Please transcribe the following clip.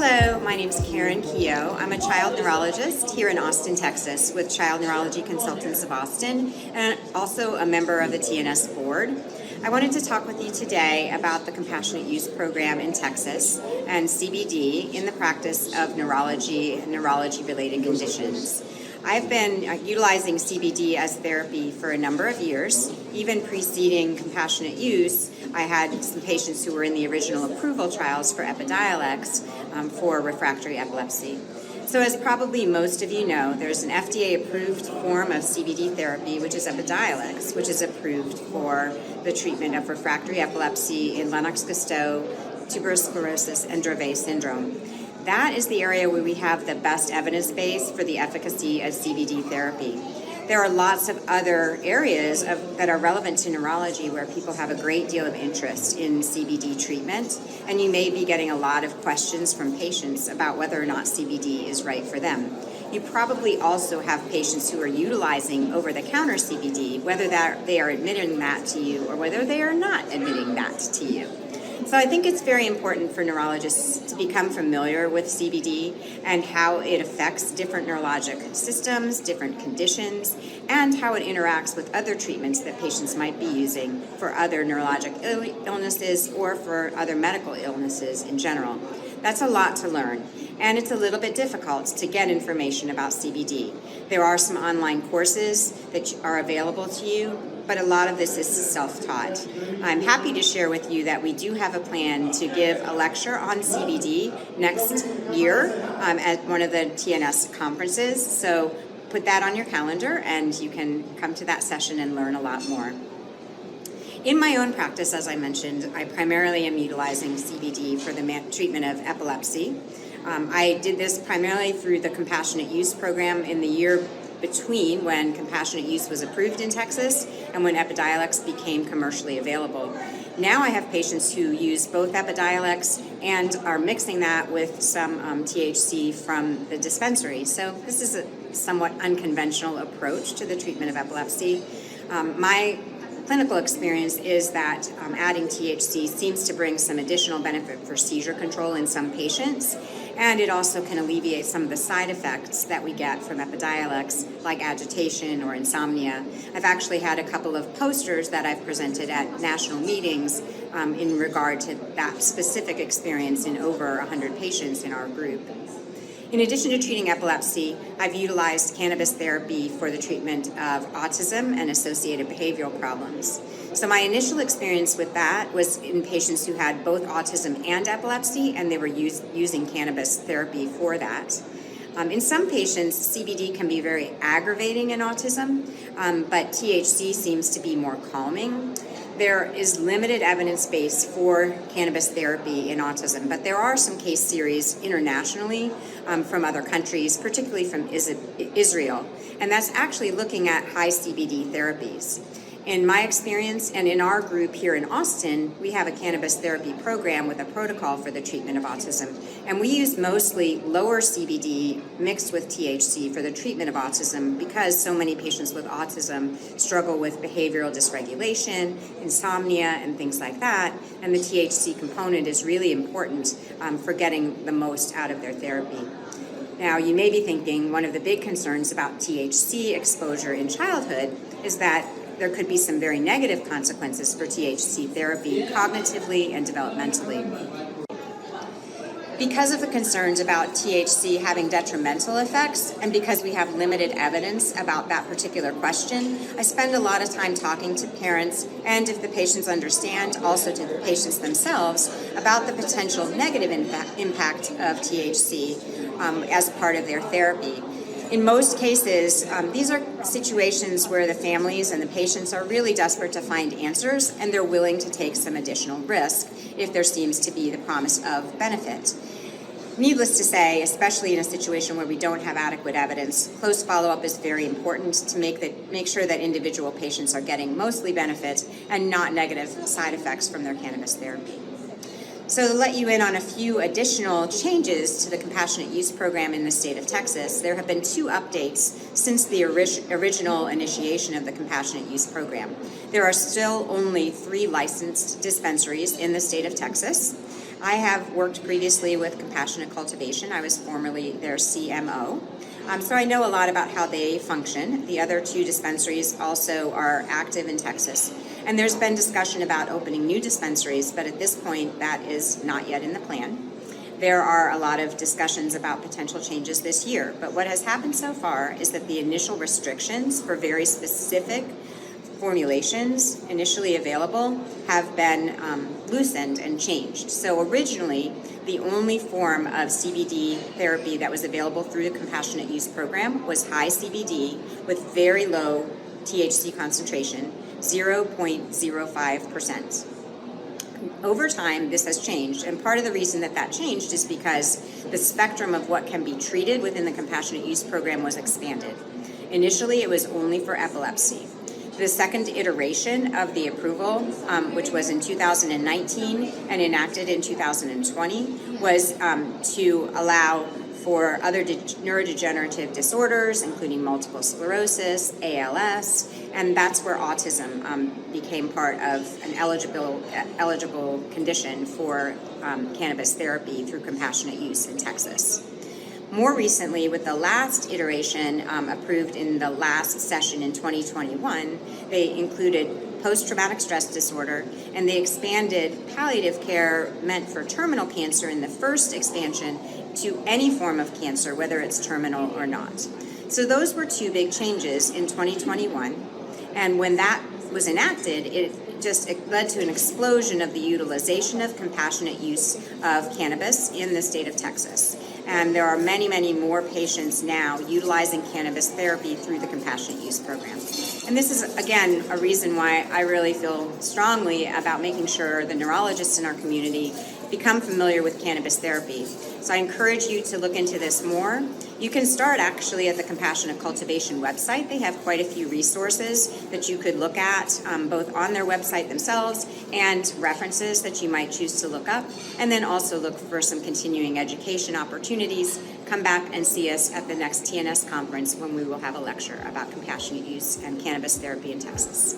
Hello, my name is Karen Keough. I'm a child neurologist here in Austin, Texas with Child Neurology Consultants of Austin and also a member of the TNS Board. I wanted to talk with you today about the Compassionate Use Program in Texas and CBD in the practice of neurology and neurology-related conditions. I've been utilizing CBD as therapy for a number of years. Even preceding compassionate use, I had some patients who were in the original approval trials for Epidiolex for refractory epilepsy. So as probably most of you know, there's an FDA-approved form of CBD therapy, which is Epidiolex, which is approved for the treatment of refractory epilepsy in Lennox-Gastaut, tuberous sclerosis, and Dravet syndrome. That is the area where we have the best evidence base for the efficacy of CBD therapy. There are lots of other areas that are relevant to neurology where people have a great deal of interest in CBD treatment, and you may be getting a lot of questions from patients about whether or not CBD is right for them. You probably also have patients who are utilizing over-the-counter CBD, whether they are admitting that to you or whether they are not admitting that to you. So I think it's very important for neurologists to become familiar with CBD and how it affects different neurologic systems, different conditions, and how it interacts with other treatments that patients might be using for other neurologic illnesses or for other medical illnesses in general. That's a lot to learn, and it's a little bit difficult to get information about CBD. There are some online courses that are available to you, but a lot of this is self-taught. I'm happy to share with you that we do have a plan to give a lecture on CBD next year at one of the TNS conferences, so put that on your calendar and you can come to that session and learn a lot more. In my own practice, as I mentioned, I primarily am utilizing CBD for the treatment of epilepsy. I did this primarily through the Compassionate Use Program in the year between when compassionate use was approved in Texas and when Epidiolex became commercially available. Now I have patients who use both Epidiolex and are mixing that with some THC from the dispensary. So this is a somewhat unconventional approach to the treatment of epilepsy. My clinical experience is that adding THC seems to bring some additional benefit for seizure control in some patients, and it also can alleviate some of the side effects that we get from Epidiolex, like agitation or insomnia. I've actually had a couple of posters that I've presented at national meetings in regard to that specific experience in over 100 patients in our group. In addition to treating epilepsy, I've utilized cannabis therapy for the treatment of autism and associated behavioral problems. So my initial experience with that was in patients who had both autism and epilepsy, and they were using cannabis therapy for that. In some patients, CBD can be very aggravating in autism, but THC seems to be more calming. There is limited evidence base for cannabis therapy in autism, but there are some case series internationally from other countries, particularly from Israel, and that's actually looking at high CBD therapies. In my experience and in our group here in Austin, we have a cannabis therapy program with a protocol for the treatment of autism. And we use mostly lower CBD mixed with THC for the treatment of autism because so many patients with autism struggle with behavioral dysregulation, insomnia, and things like that. And the THC component is really important for getting the most out of their therapy. Now, you may be thinking one of the big concerns about THC exposure in childhood is that there could be some very negative consequences for THC therapy cognitively and developmentally. Because of the concerns about THC having detrimental effects, and because we have limited evidence about that particular question, I spend a lot of time talking to parents, and if the patients understand, also to the patients themselves, about the potential negative impact of THC as part of their therapy. In most cases, these are situations where the families and the patients are really desperate to find answers, and they're willing to take some additional risk if there seems to be the promise of benefit. Needless to say, especially in a situation where we don't have adequate evidence, close follow-up is very important to make sure that individual patients are getting mostly benefit and not negative side effects from their cannabis therapy. So to let you in on a few additional changes to the Compassionate Use Program in the state of Texas, there have been 2 updates since the original initiation of the Compassionate Use Program. There are still only 3 licensed dispensaries in the state of Texas. I have worked previously with Compassionate Cultivation. I was formerly their CMO. So I know a lot about how they function. The other two dispensaries also are active in Texas. And there's been discussion about opening new dispensaries, but at this point, that is not yet in the plan. There are a lot of discussions about potential changes this year, but what has happened so far is that the initial restrictions for very specific formulations initially available have been loosened and changed. So originally, the only form of CBD therapy that was available through the Compassionate Use Program was high CBD with very low THC concentration, 0.05%. Over time, this has changed, and part of the reason that changed is because the spectrum of what can be treated within the Compassionate Use Program was expanded. Initially, it was only for epilepsy. The second iteration of the approval, which was in 2019 and enacted in 2020, was to allow for other neurodegenerative disorders, including multiple sclerosis, ALS, and that's where autism became part of an eligible condition for cannabis therapy through compassionate use in Texas. More recently, with the last iteration approved in the last session in 2021, they included post-traumatic stress disorder, and they expanded palliative care meant for terminal cancer in the first expansion to any form of cancer, whether it's terminal or not. So those were two big changes in 2021, and when that was enacted, it led to an explosion of the utilization of compassionate use of cannabis in the state of Texas. And there are many, many more patients now utilizing cannabis therapy through the Compassionate Use Program. And this is, again, a reason why I really feel strongly about making sure the neurologists in our community become familiar with cannabis therapy. So I encourage you to look into this more. You can start actually at the Compassionate Cultivation website. They have quite a few resources that you could look at, both on their website themselves and references that you might choose to look up. And then also look for some continuing education opportunities. Come back and see us at the next TNS conference when we will have a lecture about compassionate use and cannabis therapy in Texas.